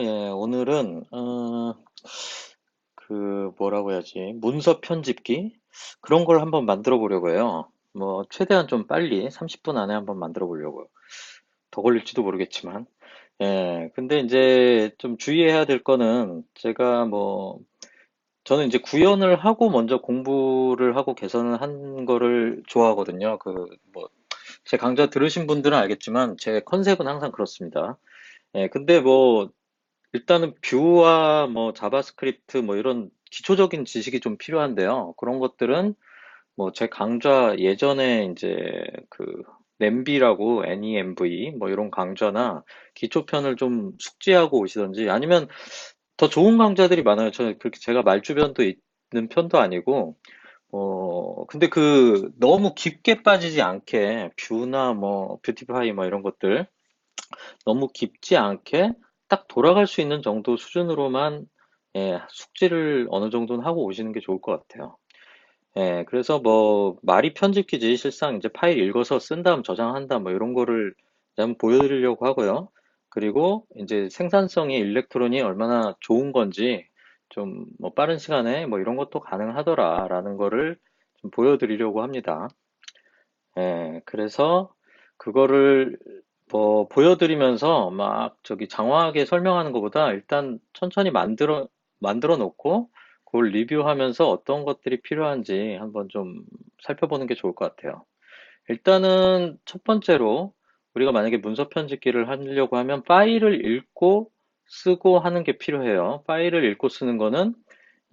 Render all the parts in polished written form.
예, 오늘은 뭐라고 해야지? 문서 편집기 그런 걸 한번 만들어 보려고 해요. 뭐 최대한 좀 빨리 30분 안에 한번 만들어 보려고요. 더 걸릴지도 모르겠지만. 예, 근데 이제 좀 주의해야 될 거는 제가 뭐 저는 이제 구현을 하고 먼저 공부를 하고 개선을 한 거를 좋아하거든요. 제 강좌 들으신 분들은 알겠지만 제 컨셉은 항상 그렇습니다. 예, 근데 뭐 일단은 뷰와 뭐 자바스크립트 뭐 이런 기초적인 지식이 좀 필요한데요. 그런 것들은 뭐 제 강좌 예전에 이제 NEMV라고 NEMV 뭐 이런 강좌나 기초편을 좀 숙지하고 오시던지 아니면 더 좋은 강좌들이 많아요. 저는 그렇게 제가 말주변도 있는 편도 아니고 근데 너무 깊게 빠지지 않게 뷰나 뭐 뷰티파이 뭐 이런 것들 너무 깊지 않게 딱 돌아갈 수 있는 정도 수준으로만 예, 숙지를 어느 정도는 하고 오시는 게 좋을 것 같아요. 예, 그래서 뭐 말이 편집기지 실상 이제 파일 읽어서 쓴 다음 저장한다 뭐 이런 거를 한번 보여드리려고 하고요. 그리고 이제 생산성이 일렉트론이 얼마나 좋은 건지 좀 뭐 빠른 시간에 뭐 이런 것도 가능하더라라는 거를 좀 보여드리려고 합니다. 예, 그래서 그거를 뭐 보여드리면서 막 저기 장황하게 설명하는 것보다 일단 천천히 만들어 놓고 그걸 리뷰하면서 어떤 것들이 필요한지 한번 좀 살펴보는 게 좋을 것 같아요. 일단은 첫 번째로 우리가 만약에 문서 편집기를 하려고 하면 파일을 읽고 쓰고 하는 게 필요해요. 파일을 읽고 쓰는 거는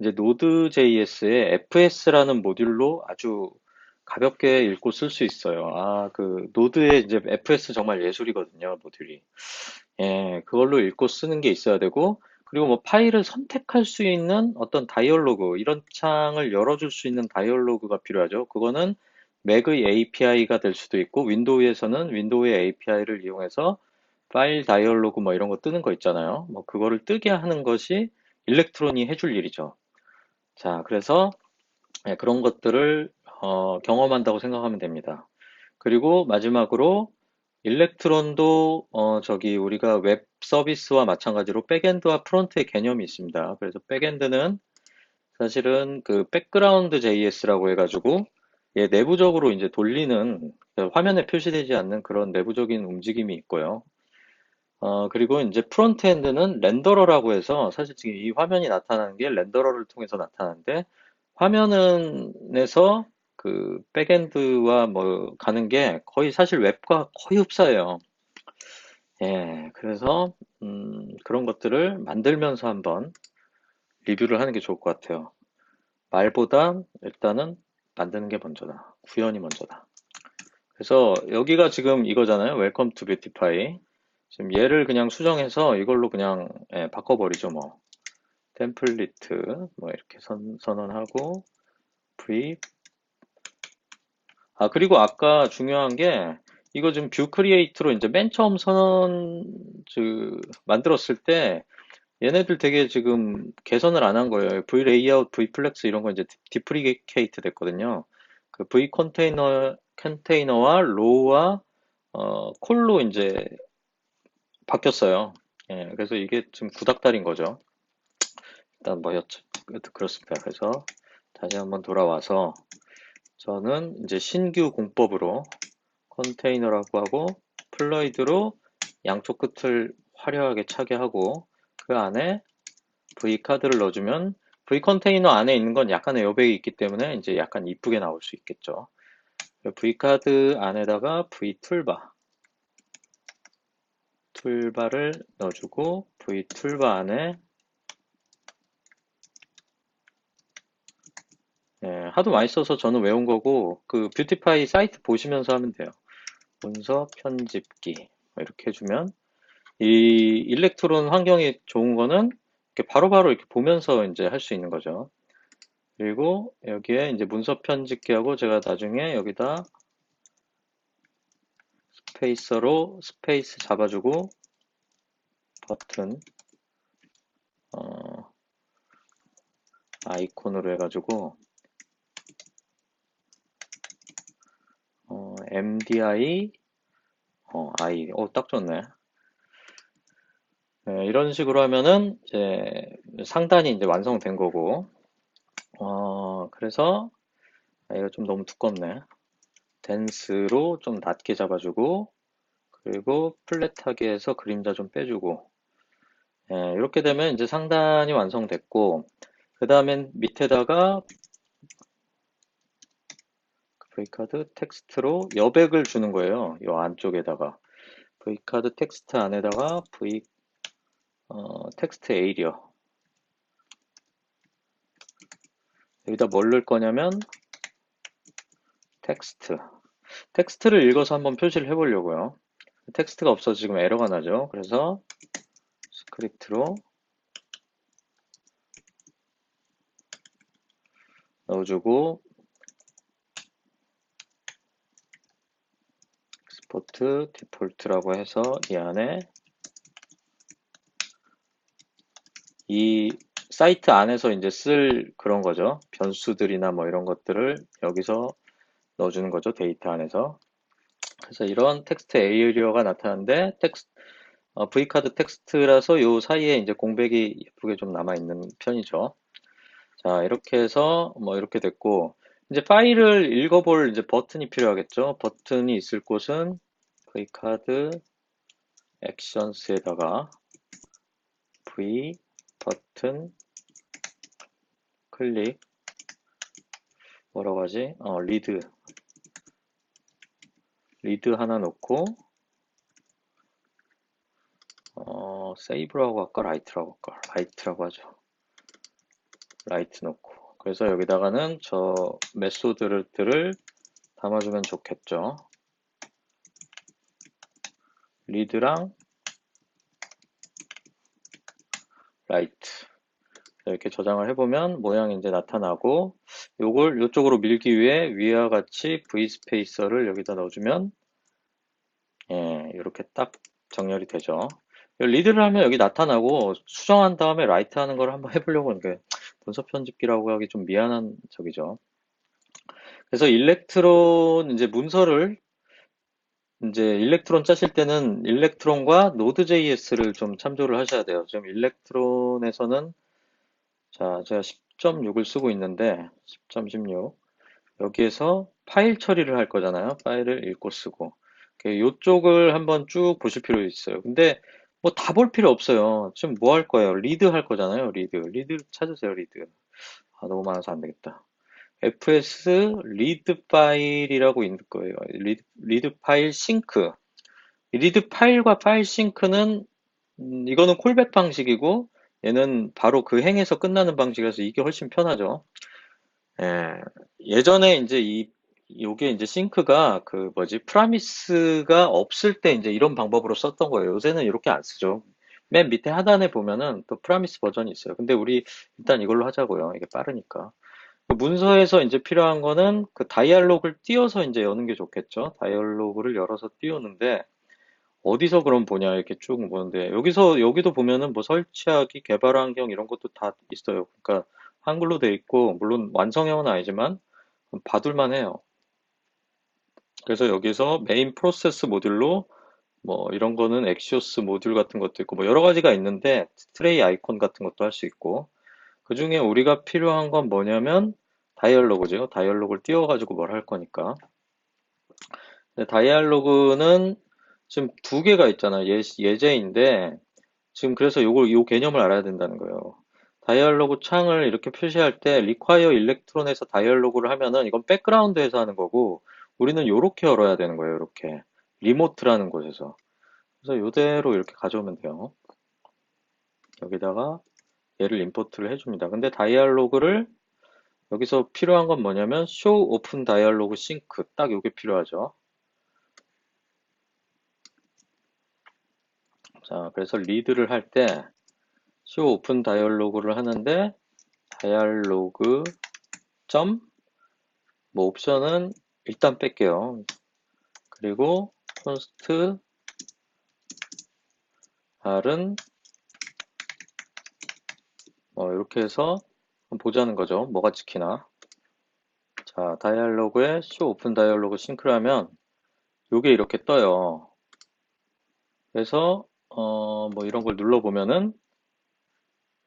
이제 Node.js의 FS라는 모듈로 아주 가볍게 읽고 쓸 수 있어요. 노드의 이제 FS 정말 예술이거든요, 모듈이. 예, 그걸로 읽고 쓰는 게 있어야 되고, 그리고 뭐 파일을 선택할 수 있는 어떤 다이얼로그, 이런 창을 열어줄 수 있는 다이얼로그가 필요하죠. 그거는 맥의 API가 될 수도 있고, 윈도우에서는 윈도우의 API를 이용해서 파일 다이얼로그 뭐 이런 거 뜨는 거 있잖아요. 뭐 그거를 뜨게 하는 것이 일렉트론이 해줄 일이죠. 자, 그래서 예, 그런 것들을 경험한다고 생각하면 됩니다. 그리고 마지막으로 일렉트론도 저기 우리가 웹 서비스와 마찬가지로 백엔드와 프론트의 개념이 있습니다. 그래서 백엔드는 사실은 그 백그라운드 JS라고 해가지고 얘 내부적으로 이제 돌리는 화면에 표시되지 않는 그런 내부적인 움직임이 있고요. 그리고 이제 프론트엔드는 렌더러라고 해서 사실 지금 이 화면이 나타나는 게 렌더러를 통해서 나타나는데 화면에서 그 백엔드와 뭐 가는 게 거의 사실 웹과 거의 흡사해요. 예, 그래서 그런 것들을 만들면서 한번 리뷰를 하는 게 좋을 것 같아요. 말보다 일단은 만드는 게 먼저다. 구현이 먼저다. 그래서 여기가 지금 이거잖아요. 웰컴 투 뷰티파이. 지금 얘를 그냥 수정해서 이걸로 그냥 예, 바꿔버리죠, 뭐. 템플리트 뭐 이렇게 선언하고 v 그리고 아까 중요한 게 이거 지금 뷰 크리에이트로 이제 맨 처음 만들었을 때 얘네들 되게 지금 개선을 안 한 거예요. V 레이아웃, V 플렉스 이런 거 이제 디프리케이트 됐거든요. 그 V 컨테이너와 로우와 콜로 이제 바뀌었어요. 예, 그래서 이게 지금 구닥다리인 거죠. 일단 뭐 그렇습니다. 그래서 다시 한번 돌아와서 저는 이제 신규 공법으로 컨테이너라고 하고 플러이드로 양쪽 끝을 화려하게 차게 하고 그 안에 V 카드를 넣어주면 V 컨테이너 안에 있는 건 약간의 여백이 있기 때문에 이제 약간 이쁘게 나올 수 있겠죠. V 카드 안에다가 V 툴바를 넣어주고 V 툴바 안에 예, 하도 많이 써서 저는 외운 거고 그 뷰티파이 사이트 보시면서 하면 돼요. 문서 편집기 뭐 이렇게 해주면 이 일렉트론 환경이 좋은 거는 이렇게 바로바로 이렇게 보면서 이제 할 수 있는 거죠. 그리고 여기에 이제 문서 편집기하고 제가 나중에 여기다 스페이서로 스페이스 잡아주고 버튼 어, 아이콘으로 해가지고 MDI 딱 좋네. 이런 식으로 하면은 이제 상단이 이제 완성된 거고, 그래서 이거 좀 너무 두껍네. 덴스로 좀 낮게 잡아주고, 그리고 플랫하게 해서 그림자 좀 빼주고, 이렇게 되면 이제 상단이 완성됐고, 그 다음엔 밑에다가 V카드 텍스트로 여백을 주는 거예요. 이 안쪽에다가. V카드 텍스트 안에다가 텍스트 에이리어. 여기다 뭘 넣을 거냐면, 텍스트. 텍스트를 읽어서 한번 표시를 해보려고요. 텍스트가 없어서 지금 에러가 나죠. 그래서 스크립트로 넣어주고, 스포트 디폴트라고 해서 이 안에 이 사이트 안에서 이제 쓸 그런 거죠. 변수들이나 뭐 이런 것들을 여기서 넣어주는 거죠. 데이터 안에서. 그래서 이런 텍스트 에이리어가 나타나는데 V카드 텍스트라서 요 사이에 이제 공백이 예쁘게 좀 남아 있는 편이죠. 자, 이렇게 해서 뭐 이렇게 됐고, 이제 파일을 읽어볼 이제 버튼이 필요하겠죠. 버튼이 있을 곳은 V카드 액션스에다가 V 버튼 클릭 뭐라고 하지? 리드 하나 놓고 세이브라고 할까? 라이트라고 할까? 라이트라고 하죠. 라이트 놓고 그래서 여기다가는 저 메소드들을 담아주면 좋겠죠. 리드랑 라이트 이렇게 저장을 해보면 모양이 이제 나타나고 요걸 이쪽으로 밀기 위해 위와 같이 V 스페이서를 여기다 넣어주면 이렇게 딱 정렬이 되죠. 리드를 하면 여기 나타나고 수정한 다음에 라이트 하는 걸 한번 해보려고 하는데 문서 편집기라고 하기 좀 미안한 적이죠. 그래서 일렉트론 이제 문서를 이제 일렉트론 짜실 때는 일렉트론과 노드.js를 좀 참조를 하셔야 돼요. 지금 일렉트론에서는 자, 제가 10.6을 쓰고 있는데 10.16 여기에서 파일 처리를 할 거잖아요. 파일을 읽고 쓰고 이쪽을 한번 쭉 보실 필요 있어요. 근데 뭐 다 볼 필요 없어요. 지금 뭐 할 거예요? 리드 할 거잖아요. 리드 찾으세요. 리드. 너무 많아서 안 되겠다. fs 리드 파일이라고 있는 거예요. 리드 파일 싱크. 리드 파일과 파일 싱크는 이거는 콜백 방식이고 얘는 바로 그 행에서 끝나는 방식이라서 이게 훨씬 편하죠. 예, 예전에 이제 요게 이제 싱크가 그 뭐지 프라미스가 없을 때 이제 이런 방법으로 썼던 거예요. 요새는 이렇게 안 쓰죠. 맨 밑에 하단에 보면은 또 프라미스 버전이 있어요. 근데 우리 일단 이걸로 하자고요. 이게 빠르니까. 그 문서에서 이제 필요한 거는 그 다이얼로그를 띄워서 이제 여는 게 좋겠죠. 다이얼로그를 열어서 띄우는데 어디서 그럼 보냐 이렇게 쭉 보는데 여기도 보면은 뭐 설치하기, 개발 환경 이런 것도 다 있어요. 그러니까 한글로 돼 있고 물론 완성형은 아니지만 봐둘만 해요. 그래서 여기서 메인 프로세스 모듈로 뭐 이런 거는 엑시오스 모듈 같은 것도 있고 뭐 여러 가지가 있는데 트레이 아이콘 같은 것도 할 수 있고 그 중에 우리가 필요한 건 뭐냐면 다이얼로그죠. 다이얼로그를 띄워가지고 뭘 할 거니까. 근데 다이얼로그는 지금 두 개가 있잖아요. 예제인데 지금 그래서 요 개념을 알아야 된다는 거예요. 다이얼로그 창을 이렇게 표시할 때 require electron에서 다이얼로그를 하면은 이건 백그라운드에서 하는 거고 우리는 요렇게 열어야 되는 거예요. 이렇게 리모트라는 곳에서. 그래서 요대로 이렇게 가져오면 돼요. 여기다가 얘를 임포트를 해줍니다. 근데 다이얼로그를 여기서 필요한 건 뭐냐면 show open dialog sync 딱 요게 필요하죠. 자, 그래서 리드를 할 때 show open dialog를 하는데 dialog 점 뭐 옵션은 일단 뺄게요. 그리고 const r은 이렇게 해서 보자는 거죠. 뭐가 찍히나. 자, 다이얼로그에 show open dialog 싱크를 하면 요게 이렇게 떠요. 그래서 뭐 이런 걸 눌러보면은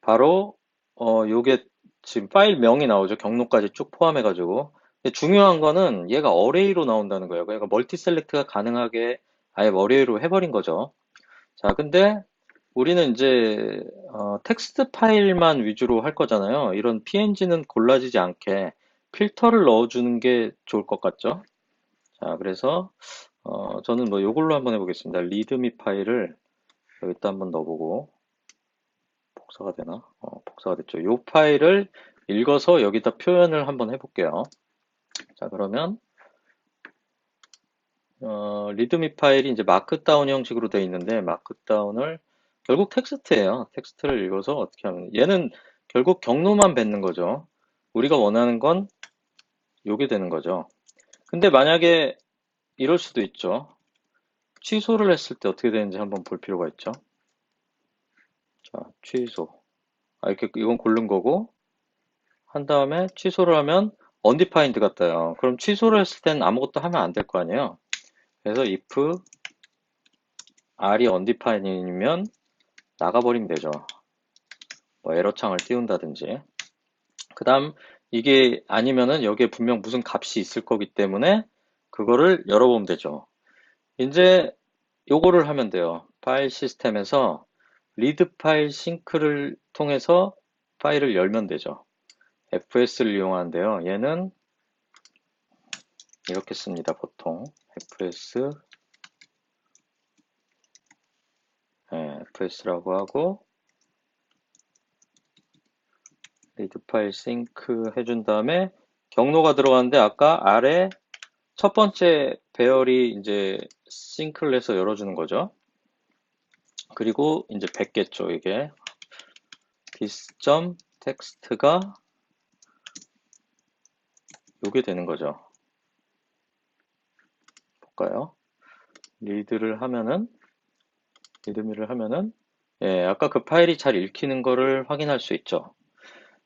바로 요게 지금 파일명이 나오죠. 경로까지 쭉 포함해가지고. 근데 중요한 거는 얘가 어레이로 나온다는 거예요. 그러니까 멀티 셀렉트가 가능하게 아예 어레이로 해버린 거죠. 자, 근데 우리는 이제 텍스트 파일만 위주로 할 거잖아요. 이런 PNG는 골라지지 않게 필터를 넣어주는 게 좋을 것 같죠? 자, 그래서 저는 뭐 요걸로 한번 해보겠습니다. 리드미 파일을 여기다 한번 넣어보고 복사가 되나? 복사가 됐죠. 요 파일을 읽어서 여기다 표현을 한번 해볼게요. 자, 그러면 리드미 파일이 이제 마크다운 형식으로 되어 있는데 마크다운을 결국 텍스트예요. 텍스트를 읽어서 어떻게 하면 얘는 결국 경로만 뱉는 거죠. 우리가 원하는 건 요게 되는 거죠. 근데 만약에 이럴 수도 있죠. 취소를 했을 때 어떻게 되는지 한번 볼 필요가 있죠. 자, 취소. 이렇게 이건 고른 거고 한 다음에 취소를 하면 undefined가 떠요. 그럼 취소를 했을 때는 아무것도 하면 안 될 거 아니에요. 그래서 if r이 undefined이면 나가버리면 되죠. 뭐 에러창을 띄운다든지. 그 다음 이게 아니면은 여기에 분명 무슨 값이 있을 거기 때문에 그거를 열어보면 되죠. 이제 요거를 하면 돼요. 파일 시스템에서 리드 파일 싱크를 통해서 파일을 열면 되죠. fs를 이용하는데요. 얘는 이렇게 씁니다. 보통 fs fs라고 하고 리드 파일 싱크 해준 다음에 경로가 들어가는데 아까 아래 첫 번째 배열이 이제 싱크를 해서 열어주는 거죠. 그리고 이제 뱉겠죠. 이게 this.text가 요게 되는 거죠. 볼까요? 리드미를 하면은 아까 그 파일이 잘 읽히는 거를 확인할 수 있죠.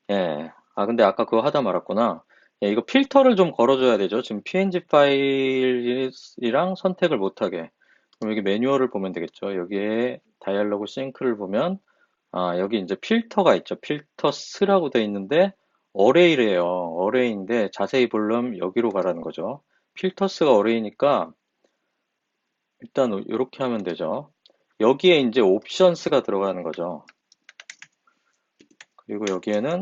근데 아까 그거 하다 말았구나. 이거 필터를 좀 걸어줘야 되죠. 지금 PNG 파일이랑 선택을 못하게. 그럼 여기 매뉴얼을 보면 되겠죠. 여기에 다이얼로그 싱크를 보면, 여기 이제 필터가 있죠. 필터스라고 돼 있는데, 어레이래요. 어레이인데, 자세히 보려면 여기로 가라는 거죠. 필터스가 어레이니까, 일단 이렇게 하면 되죠. 여기에 이제 옵션스가 들어가는 거죠. 그리고 여기에는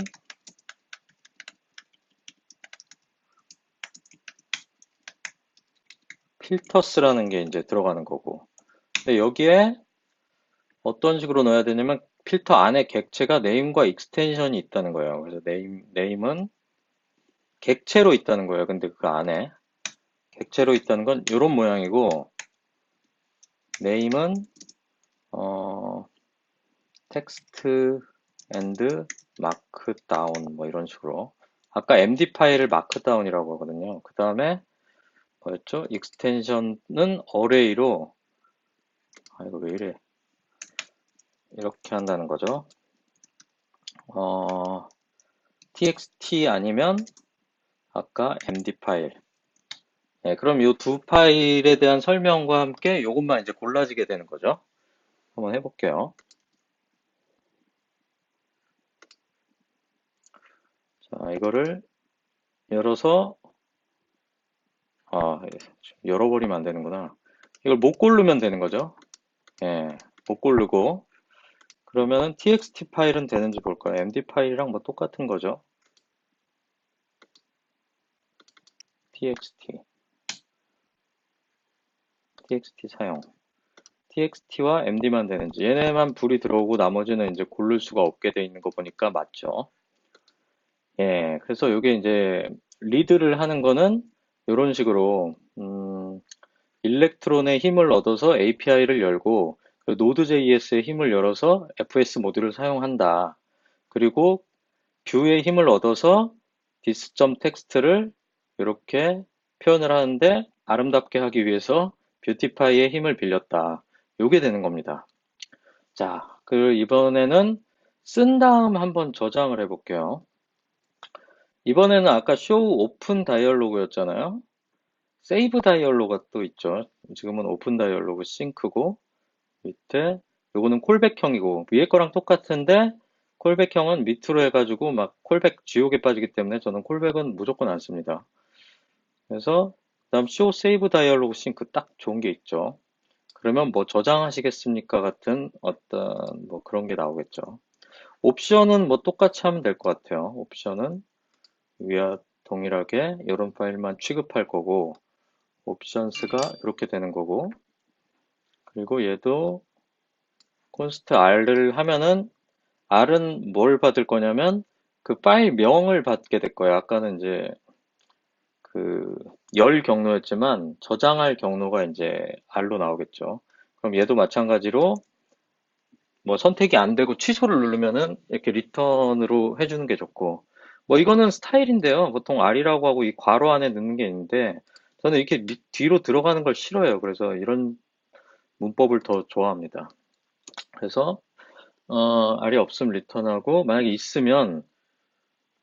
필터스라는 게 이제 들어가는 거고. 근데 여기에 어떤 식으로 넣어야 되냐면 필터 안에 객체가 네임과 익스텐션이 있다는 거예요. 그래서 네임은 객체로 있다는 거예요. 근데 그 안에 객체로 있다는 건 이런 모양이고 네임은 텍스트 앤드 마크다운 뭐 이런 식으로 아까 MD 파일을 마크다운이라고 하거든요. 그 다음에 뭐였죠? 익스텐션은 어레이로 이거 왜 이래 이렇게 한다는 거죠. txt 아니면 아까 MD 파일. 그럼 이 두 파일에 대한 설명과 함께 이것만 이제 골라지게 되는 거죠. 한번 해볼게요. 자, 이거를 열어서 열어버리면 안 되는구나. 이걸 못 고르면 되는 거죠. 못 고르고 그러면 txt 파일은 되는지 볼까요? MD 파일이랑 뭐 똑같은 거죠. txt 사용. txt와 md만 되는지 얘네만 불이 들어오고 나머지는 이제 고를 수가 없게 돼 있는 거 보니까 맞죠. 그래서 이게 이제 리드를 하는 거는 이런 식으로 일렉트론의 힘을 얻어서 API를 열고 노드.js의 힘을 열어서 FS 모듈을 사용한다. 그리고 뷰의 힘을 얻어서 this.text를 이렇게 표현을 하는데 아름답게 하기 위해서 뷰티파이의 힘을 빌렸다. 요게 되는 겁니다. 자, 그 이번에는 쓴 다음 한번 저장을 해볼게요. 이번에는 아까 show open 다이얼로그였잖아요. 세이브 다이얼로그가 또 있죠. 지금은 오픈 다이얼로그 싱크고 밑에 요거는 콜백형이고, 위에 거랑 똑같은데, 콜백형은 밑으로 해가지고 막 콜백 지옥에 빠지기 때문에 저는 콜백은 무조건 안 씁니다. 그래서, 그다음 show save dialog sync 딱 좋은 게 있죠. 그러면 뭐 저장하시겠습니까? 같은 어떤 뭐 그런 게 나오겠죠. 옵션은 뭐 똑같이 하면 될 것 같아요. 옵션은 위와 동일하게 이런 파일만 취급할 거고, 옵션스가 이렇게 되는 거고, 그리고 얘도 const r을 하면은 r은 뭘 받을 거냐면 그 파일 명을 받게 될 거예요. 아까는 이제 그 열 경로였지만 저장할 경로가 이제 r로 나오겠죠. 그럼 얘도 마찬가지로 뭐 선택이 안 되고 취소를 누르면은 이렇게 리턴으로 해주는 게 좋고, 뭐 이거는 스타일인데요. 보통 R이라고 하고 이 괄호 안에 넣는 게 있는데 저는 이렇게 뒤로 들어가는 걸 싫어해요. 그래서 이런 문법을 더 좋아합니다. 그래서 R이 없으면 리턴하고, 만약에 있으면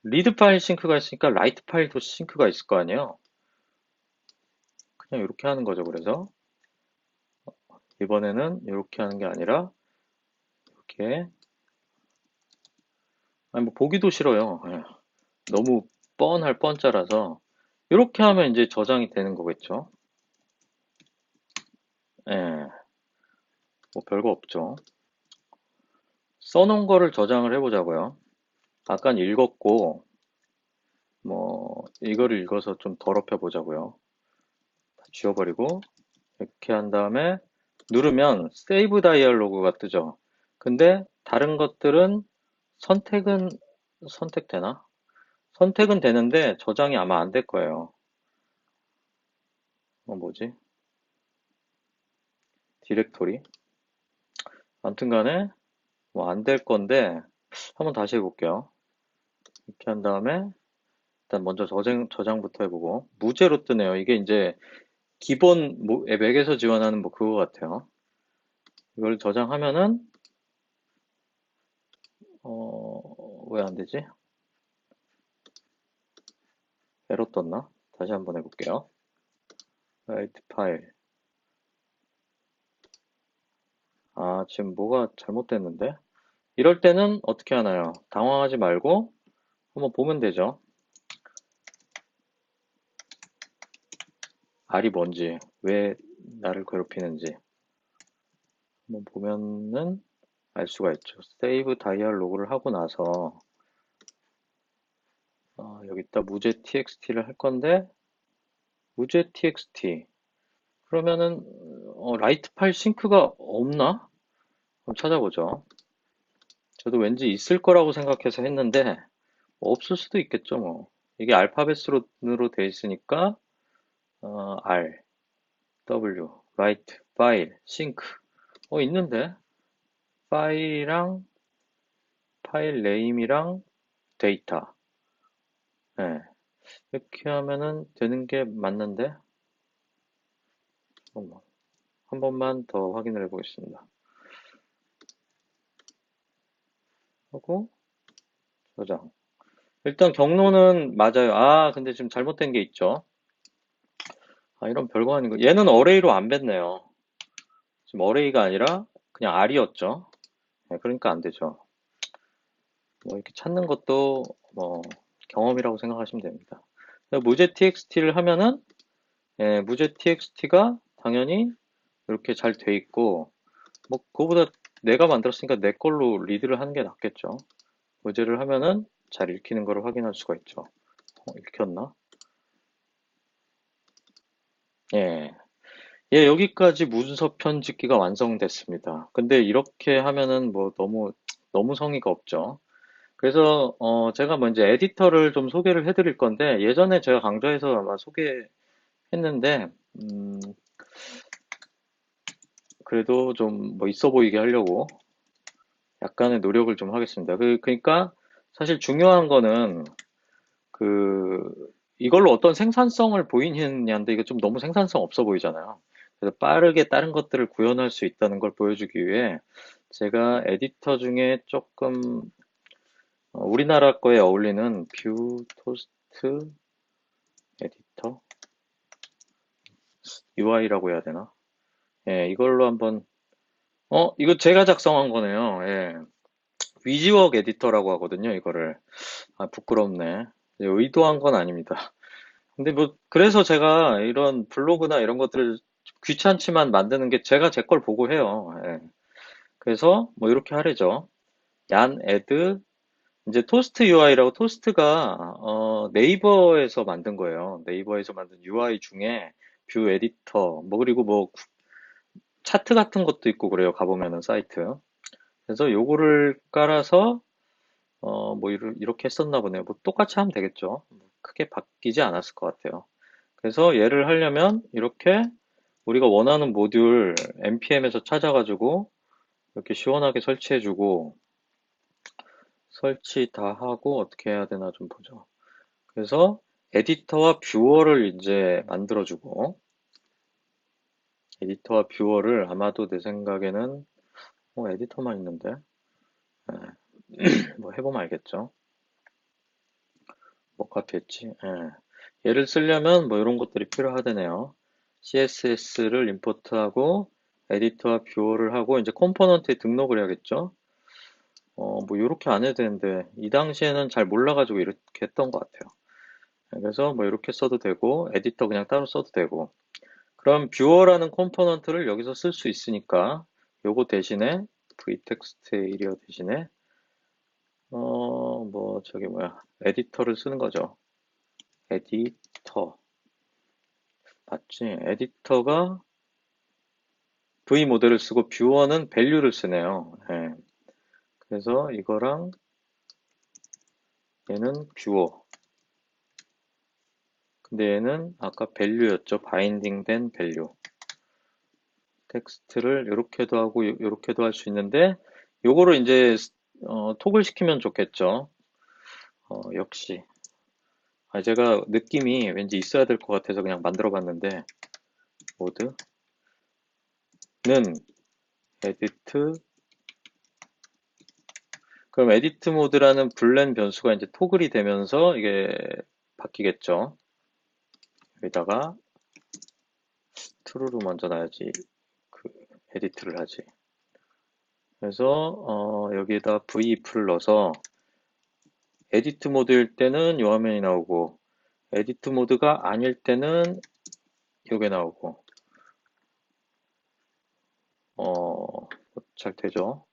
리드 파일 싱크가 있으니까 라이트 파일도 싱크가 있을 거 아니에요. 그냥 이렇게 하는 거죠. 그래서 이번에는 이렇게 하는 게 아니라 이렇게, 아니 뭐 보기도 싫어요. 예. 너무 뻔할 뻔짜라서 이렇게 하면 이제 저장이 되는 거겠죠. 예, 뭐 별거 없죠. 써놓은 거를 저장을 해보자고요. 아까 읽었고, 뭐 이거를 읽어서 좀 더럽혀 보자고요. 지워버리고 이렇게 한 다음에 누르면 세이브 다이얼로그가 뜨죠. 근데 다른 것들은 선택은 선택되나? 선택은 되는데 저장이 아마 안 될 거예요. 뭐지? 디렉토리? 아무튼 간에 뭐 안 될 건데 한번 다시 해볼게요. 이렇게 한 다음에 일단 먼저 저장부터 해보고 무제로 뜨네요. 이게 이제 기본 맥에서 지원하는 뭐 그거 같아요. 이걸 저장하면은 왜 안 되지? 에러 떴나? 다시 한번 해볼게요. 라이트 파일. 아, 지금 뭐가 잘못됐는데? 이럴 때는 어떻게 하나요? 당황하지 말고 한번 보면 되죠. R이 뭔지, 왜 나를 괴롭히는지 한번 보면은 알 수가 있죠. 세이브 다이얼 로그를 하고 나서 여기다 무제 txt를 할 건데, 무제 txt 그러면은 라이트 파일 싱크가 없나? 한번 찾아보죠. 저도 왠지 있을 거라고 생각해서 했는데 없을 수도 있겠죠, 뭐. 이게 알파벳으로 돼 있으니까 R, W, Write, File, Sync 있는데 파일이랑 파일 네임이랑 데이터, 네. 이렇게 하면은 되는 게 맞는데 한 번만 더 확인을 해보겠습니다. 하고 저장. 일단 경로는 맞아요. 아, 근데 지금 잘못된 게 있죠. 아, 이런 별거 아닌 거. 얘는 어레이로 안 뺐네요. 지금 어레이가 아니라 그냥 R이었죠. 네, 그러니까 안 되죠. 뭐 이렇게 찾는 것도 뭐 경험이라고 생각하시면 됩니다. 무제 txt를 하면은 무제 txt가 당연히 이렇게 잘 돼 있고, 뭐 그거보다 내가 만들었으니까 내 걸로 리드를 하는 게 낫겠죠. 무제를 하면은 잘 읽히는 거를 확인할 수가 있죠. 읽혔나? 예. 예, 여기까지 문서 편집기가 완성됐습니다. 근데 이렇게 하면은 뭐 너무 성의가 없죠. 그래서 제가 먼저 에디터를 좀 소개를 해드릴 건데, 예전에 제가 강좌에서 아마 소개했는데 그래도 좀 뭐 있어 보이게 하려고 약간의 노력을 좀 하겠습니다. 그러니까 사실 중요한 거는 그 이걸로 어떤 생산성을 보이느냐인데, 이거 좀 너무 생산성 없어 보이잖아요. 그래서 빠르게 다른 것들을 구현할 수 있다는 걸 보여주기 위해 제가 에디터 중에 조금 우리나라 거에 어울리는 뷰 토스트 에디터 UI라고 해야 되나? 예, 이걸로 한번 이거 제가 작성한 거네요. 예. 위지웍 에디터라고 하거든요, 이거를. 아, 부끄럽네. 예, 의도한 건 아닙니다. 근데 뭐, 그래서 제가 이런 블로그나 이런 것들을 귀찮지만 만드는 게 제가 제 걸 보고 해요. 예. 그래서 뭐 이렇게 하래죠. 얀 애드 이제 토스트 UI라고 토스트가 네이버에서 만든 거예요. 네이버에서 만든 UI 중에 뷰 에디터 뭐 그리고 뭐 차트 같은 것도 있고 그래요. 가보면은 사이트. 그래서 요거를 깔아서 뭐 이렇게 했었나 보네요. 뭐 똑같이 하면 되겠죠. 크게 바뀌지 않았을 것 같아요. 그래서 얘를 하려면 이렇게 우리가 원하는 모듈 npm에서 찾아가지고 이렇게 시원하게 설치해주고 설치 다 하고 어떻게 해야 되나 좀 보죠. 그래서 에디터와 뷰어를 이제 만들어주고 에디터와 뷰어를 아마도 내 생각에는 에디터만 있는데 뭐 해보면 알겠죠. 뭐가 됐지? 얘를 쓰려면 뭐 이런 것들이 필요하다네요. CSS를 임포트하고 에디터와 뷰어를 하고 이제 컴포넌트에 등록을 해야겠죠. 뭐 이렇게 안 해도 되는데 이 당시에는 잘 몰라가지고 이렇게 했던 것 같아요. 그래서 뭐 이렇게 써도 되고 에디터 그냥 따로 써도 되고 그럼 뷰어라는 컴포넌트를 여기서 쓸 수 있으니까 요거 대신에 vtext 에리어 대신에 뭐 저기 뭐야 에디터를 쓰는 거죠. 에디터 맞지? 에디터가 v 모델을 쓰고 뷰어는 value를 쓰네요. 예. 그래서 이거랑 얘는 뷰어. 근데 얘는 아까 value였죠. 바인딩 된 value. 텍스트를 이렇게도 하고 이렇게도 할 수 있는데 요거를 이제 톡을 시키면 좋겠죠. 역시 제가 느낌이 왠지 있어야 될 것 같아서 그냥 만들어 봤는데 모드는 에디트 그럼 에디트 모드라는 불렌 변수가 이제 토글이 되면서 이게 바뀌겠죠. 여기다가 true로 먼저 놔야지 그 에디트를 하지. 그래서 여기에다 vif를 넣어서 에디트 모드일 때는 요 화면이 나오고 에디트 모드가 아닐 때는 요게 나오고 잘 되죠.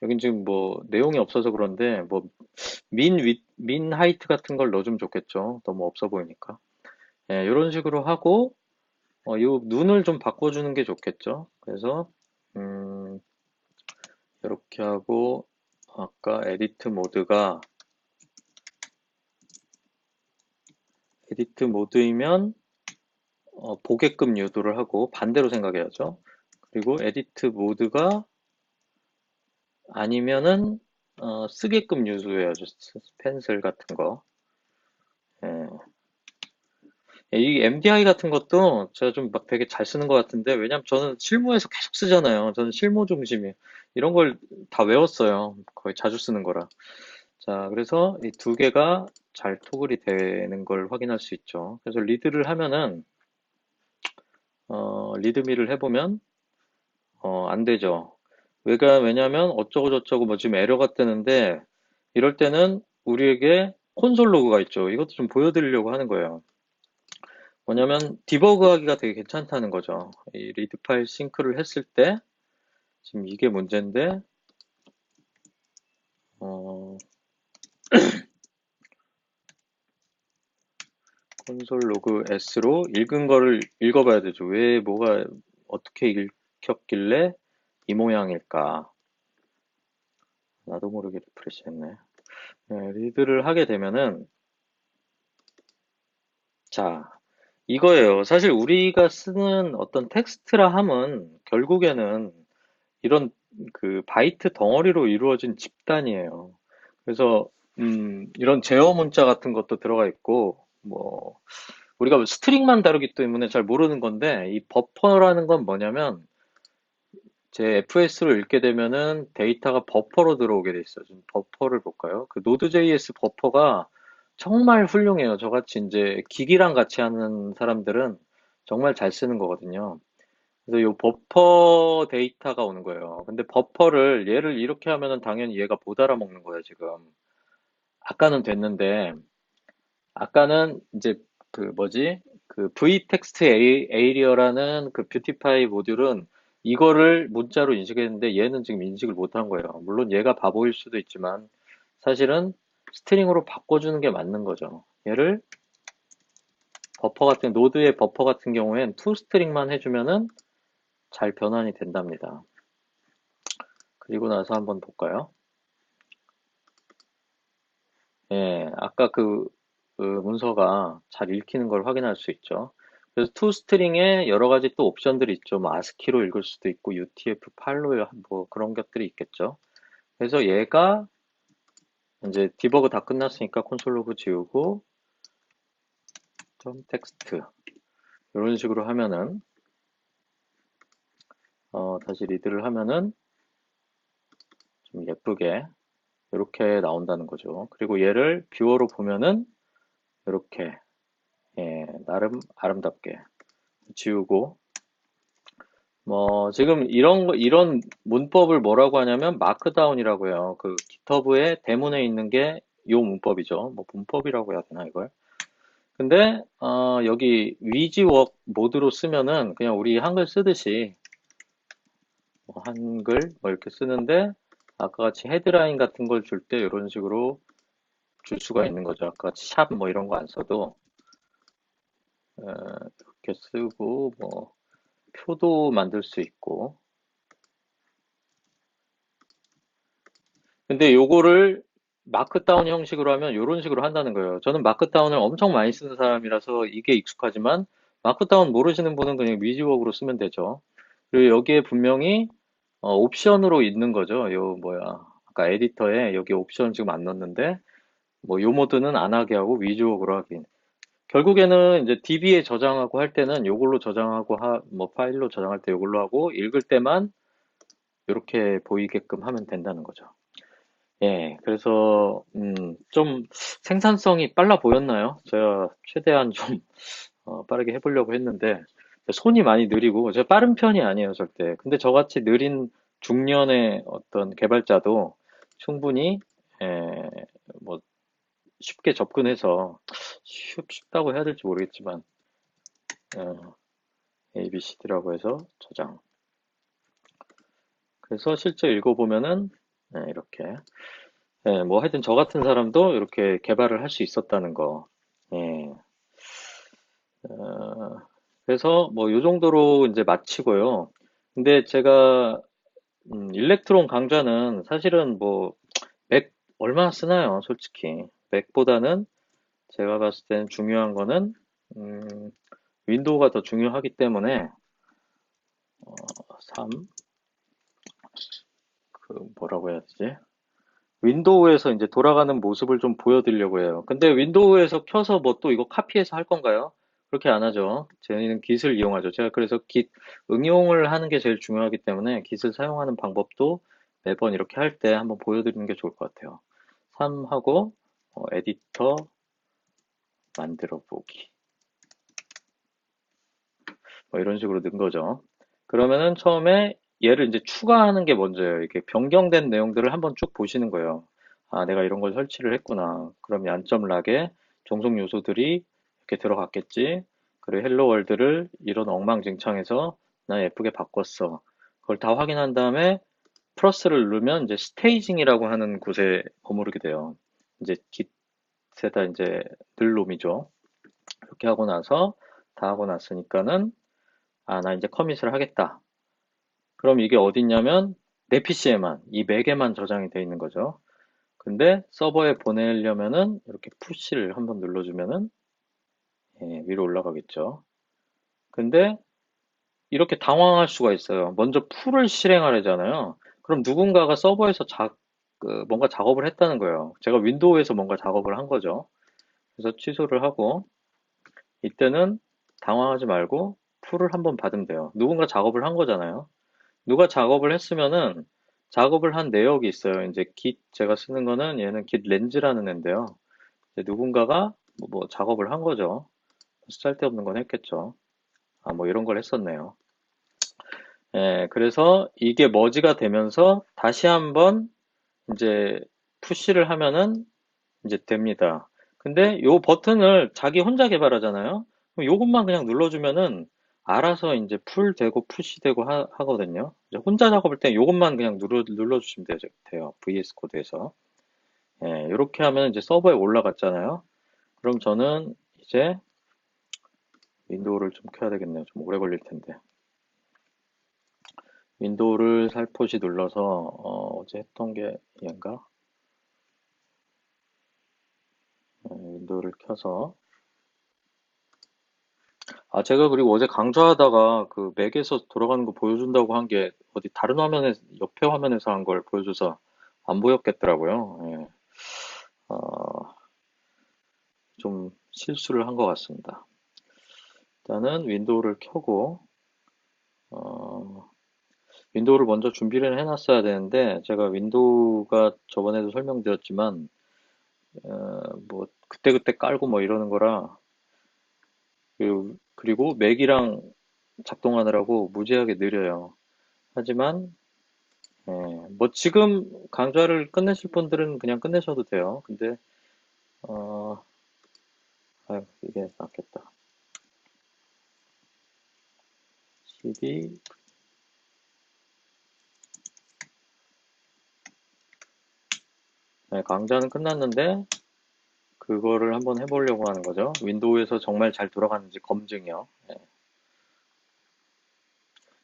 여긴 지금 뭐 내용이 없어서 그런데 뭐 민 하이트 같은 걸 넣어주면 좋겠죠. 너무 없어 보이니까. 예, 이런 식으로 하고 요 눈을 좀 바꿔주는 게 좋겠죠. 그래서 이렇게 하고 아까 에디트 모드이면 보게끔 유도를 하고 반대로 생각해야죠. 그리고 에디트 모드가 아니면은 쓰게끔 유도해야죠. 펜슬 같은 거. 예. 이 MDI 같은 것도 제가 좀 막 되게 잘 쓰는 것 같은데, 왜냐면 저는 실무에서 계속 쓰잖아요. 저는 실무 중심이에요. 이런 걸 다 외웠어요. 거의 자주 쓰는 거라. 자, 그래서 이 두 개가 잘 토글이 되는 걸 확인할 수 있죠. 그래서 리드를 하면은, 리드미를 해보면, 안 되죠. 왜냐면 어쩌고저쩌고 뭐 지금 에러가 뜨는데, 이럴 때는 우리에게 콘솔 로그가 있죠. 이것도 좀 보여드리려고 하는 거예요. 뭐냐면 디버그 하기가 되게 괜찮다는 거죠. 이 리드 파일 싱크를 했을 때 지금 이게 문제인데 어, 콘솔 로그 S로 읽은 거를 읽어봐야 되죠. 왜 뭐가 어떻게 읽혔길래 이 모양일까? 나도 모르게 리프레시 했네. 네, 리드를 하게 되면은 자 이거예요. 사실 우리가 쓰는 어떤 텍스트라 함은 결국에는 이런 그 바이트 덩어리로 이루어진 집단이에요. 그래서 이런 제어 문자 같은 것도 들어가 있고 뭐 우리가 스트링만 다루기 때문에 잘 모르는 건데 이 버퍼라는 건 뭐냐면 제 FS로 읽게 되면은 데이터가 버퍼로 들어오게 돼 있어요. 좀 버퍼를 볼까요? 그 Node.js 버퍼가 정말 훌륭해요. 저같이 이제 기기랑 같이 하는 사람들은 정말 잘 쓰는 거거든요. 그래서 요 버퍼 데이터가 오는 거예요. 근데 버퍼를 얘를 이렇게 하면은 당연히 얘가 못 알아먹는 거예요, 지금. 아까는 됐는데, 아까는 이제 그 뭐지? 그 vtext area-라는 그 뷰티파이 모듈은 이거를 문자로 인식했는데 얘는 지금 인식을 못한 거예요. 물론 얘가 바보일 수도 있지만 사실은 스트링으로 바꿔주는 게 맞는 거죠. 얘를 버퍼 같은 노드의 버퍼 같은 경우엔 toString만 해주면은 잘 변환이 된답니다. 그리고 나서 한번 볼까요? 예, 아까 그 문서가 잘 읽히는 걸 확인할 수 있죠. 그래서 toString에 여러 가지 또 옵션들이 있죠. 뭐 ASCII로 읽을 수도 있고 UTF-8로 뭐 그런 것들이 있겠죠. 그래서 얘가 이제 디버그 다 끝났으니까 콘솔 로그 지우고 점 텍스트 이런 식으로 하면은 다시 리드를 하면은 좀 예쁘게 이렇게 나온다는 거죠. 그리고 얘를 뷰어로 보면은 이렇게 예, 나름 아름답게 지우고 뭐 지금 이런 문법을 뭐라고 하냐면 마크다운이라고 해요. 그 GitHub의 대문에 있는 게 요 문법이죠. 뭐 문법이라고 해야 되나 이걸? 근데 여기 위지웍 모드로 쓰면은 그냥 우리 한글 쓰듯이 뭐 한글 뭐 이렇게 쓰는데 아까 같이 헤드라인 같은 걸 줄 때 이런 식으로 줄 수가 있는 거죠. 아까 같이 샵 뭐 이런 거 안 써도 이렇게 쓰고 뭐 표도 만들 수 있고 근데 요거를 마크다운 형식으로 하면 이런 식으로 한다는 거예요. 저는 마크다운을 엄청 많이 쓰는 사람이라서 이게 익숙하지만 마크다운 모르시는 분은 그냥 위즈웍으로 쓰면 되죠. 그리고 여기에 분명히 옵션으로 있는 거죠. 요 뭐야 아까 에디터에 여기 옵션 지금 안 넣었는데 뭐 요 모드는 안 하게 하고 위즈웍으로 하긴. 결국에는 이제 DB에 저장하고 할 때는 요걸로 저장하고 뭐 파일로 저장할 때 요걸로 하고 읽을 때만 이렇게 보이게끔 하면 된다는 거죠. 예, 그래서, 좀 생산성이 빨라 보였나요? 제가 최대한 좀, 빠르게 해보려고 했는데, 손이 많이 느리고, 제가 빠른 편이 아니에요, 절대. 근데 저같이 느린 중년의 어떤 개발자도 충분히, 예, 뭐, 쉽게 접근해서, 쉽다고 해야 될지 모르겠지만, ABCD라고 해서 저장. 그래서 실제 읽어보면은, 이렇게. 예, 뭐 하여튼 저 같은 사람도 이렇게 개발을 할 수 있었다는 거. 예. 어, 그래서 뭐 요 정도로 이제 마치고요. 근데 제가 일렉트론 강좌는 사실은 뭐 맥 얼마나 쓰나요, 솔직히. 맥보다는 제가 봤을 때는 중요한 거는 음, 윈도우가 더 중요하기 때문에 3, 그 뭐라고 해야 되지? 윈도우에서 이제 돌아가는 모습을 좀 보여드리려고 해요. 근데 윈도우에서 켜서 뭐 또 이거 카피해서 할 건가요? 그렇게 안 하죠. 저희는 Git을 이용하죠. 제가 그래서 Git 응용을 하는 게 제일 중요하기 때문에 Git을 사용하는 방법도 매번 이렇게 할 때 한번 보여드리는 게 좋을 것 같아요. 3하고 에디터 만들어 보기. 뭐 이런 식으로 넣은 거죠. 그러면은 처음에 얘를 이제 추가하는 게 먼저예요. 이렇게 변경된 내용들을 한번 쭉 보시는 거예요. 아, 내가 이런 걸 설치를 했구나. 그럼 양점 락에 종속 요소들이 이렇게 들어갔겠지. 그리고 헬로 월드를 이런 엉망진창에서 나 예쁘게 바꿨어. 그걸 다 확인한 다음에 플러스를 누르면 이제 스테이징이라고 하는 곳에 머무르게 돼요. 이제 깃에다 이제 늘 놈이죠. 이렇게 하고 나서 다 하고 났으니까는 아, 나 이제 커밋을 하겠다. 그럼 이게 어딨냐면 내 PC에만, 이 맥에만 저장이 돼 있는 거죠. 근데 서버에 보내려면은 이렇게 푸시를 한번 눌러주면은 위로 올라가겠죠. 근데 이렇게 당황할 수가 있어요. 먼저 풀을 실행하려잖아요. 그럼 누군가가 서버에서 뭔가 작업을 했다는 거예요. 제가 윈도우에서 뭔가 작업을 한 거죠. 그래서 취소를 하고 이때는 당황하지 말고 풀을 한번 받으면 돼요. 누군가 작업을 한 거잖아요. 누가 작업을 했으면은 작업을 한 내역이 있어요. 이제 git 제가 쓰는 거는 얘는 git 렌즈라는 애인데요. 이제 누군가가 뭐 작업을 한 거죠. 쓸데없는 건 했겠죠. 아, 뭐 이런 걸 했었네요. 예, 그래서 이게 머지가 되면서 다시 한번 이제 푸시를 하면은 이제 됩니다. 근데 요 버튼을 자기 혼자 개발하잖아요. 그럼 요것만 그냥 눌러주면은 알아서 이제 풀 되고 푸시 되고 하거든요. 이제 혼자 작업할 때 요것만 그냥 눌러주시면 돼요. VS 코드에서. 예, 이렇게 하면 이제 서버에 올라갔잖아요. 그럼 저는 이제 윈도우를 좀 켜야 되겠네요. 좀 오래 걸릴 텐데. 윈도우를 살포시 눌러서 어제 했던 게 얘인가? 윈도우를 켜서 제가 그리고 어제 강좌하다가 그 맥에서 돌아가는 거 보여준다고 한 게 어디 다른 화면에 옆에 화면에서 한 걸 보여줘서 안 보였겠더라고요. 예. 어, 좀 실수를 한 것 같습니다. 일단은 윈도우를 켜고 어, 윈도우를 먼저 준비를 해놨어야 되는데 제가 윈도우가 저번에도 설명드렸지만 뭐 그때그때 깔고 뭐 이러는 거라 그리고 맥이랑 작동하느라고 무지하게 느려요. 하지만 예, 뭐 지금 강좌를 끝내실 분들은 그냥 끝내셔도 돼요. 근데 어, 이게 낫겠다. CD 강좌는 끝났는데 그거를 한번 해보려고 하는 거죠. 윈도우에서 정말 잘 돌아가는지 검증이요. 예.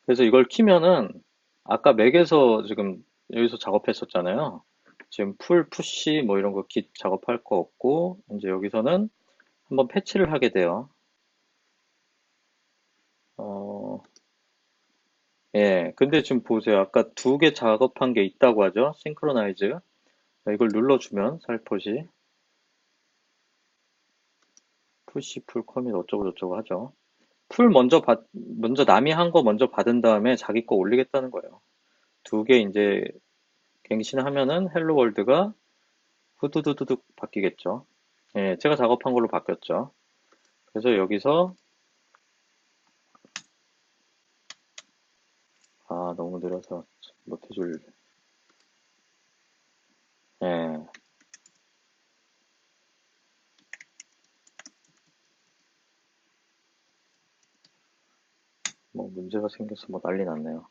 그래서 이걸 키면은 아까 맥에서 지금 여기서 작업했었잖아요. 지금 풀, 푸시 뭐 이런 거 깃 작업할 거 없고 이제 여기서는 한번 패치를 하게 돼요. 어, 예. 근데 지금 보세요. 아까 두 개 작업한 게 있다고 하죠. 싱크로나이즈. 이걸 눌러주면 살포시 푸시 풀 커밋 어쩌고 저쩌고 하죠. 풀 먼저 남이 한 거 먼저 받은 다음에 자기 거 올리겠다는 거예요. 두 개 이제 갱신하면은 헬로 월드가 후두두두둑 바뀌겠죠. 예, 제가 작업한 걸로 바뀌었죠. 그래서 여기서 너무 느려서 못해줄. 예, 뭐 문제가 생겨서 뭐 난리 났네요.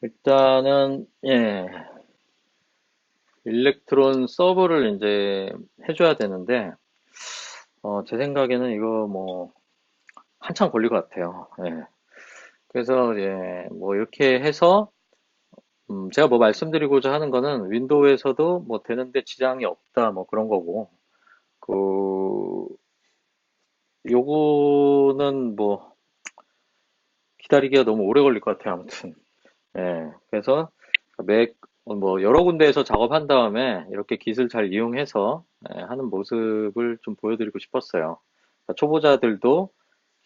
일단은 일렉트론 서버를 이제 해줘야 되는데 제 생각에는 이거 뭐 한참 걸릴 것 같아요. 예. 그래서 뭐 이렇게 해서 제가 뭐 말씀드리고자 하는 거는 윈도우에서도 뭐 되는데 지장이 없다 뭐 그런 거고 그 요거는 뭐 기다리기가 너무 오래 걸릴 것 같아요. 아무튼 그래서 맥 뭐 여러 군데에서 작업한 다음에 이렇게 기술 잘 이용해서 하는 모습을 좀 보여드리고 싶었어요. 그러니까 초보자들도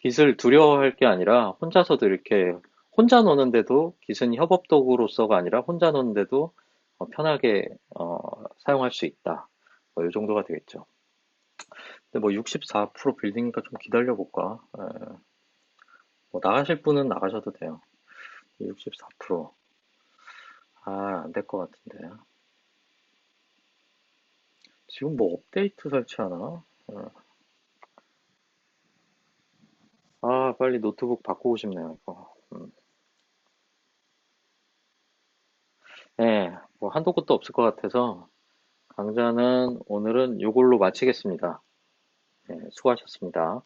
기술 두려워할 게 아니라 혼자서도 이렇게 혼자 노는데도 기술 협업 도구로서가 아니라 혼자 노는데도 편하게 사용할 수 있다. 뭐 이 정도가 되겠죠. 근데 뭐 64% 빌딩이니까 좀 기다려 볼까? 뭐 나가실 분은 나가셔도 돼요. 64%. 안 될 것 같은데. 지금 뭐 업데이트 설치하나? 빨리 노트북 바꾸고 싶네요, 이거. 뭐 한도 끝도 없을 것 같아서 강좌는 오늘은 요걸로 마치겠습니다. 수고하셨습니다.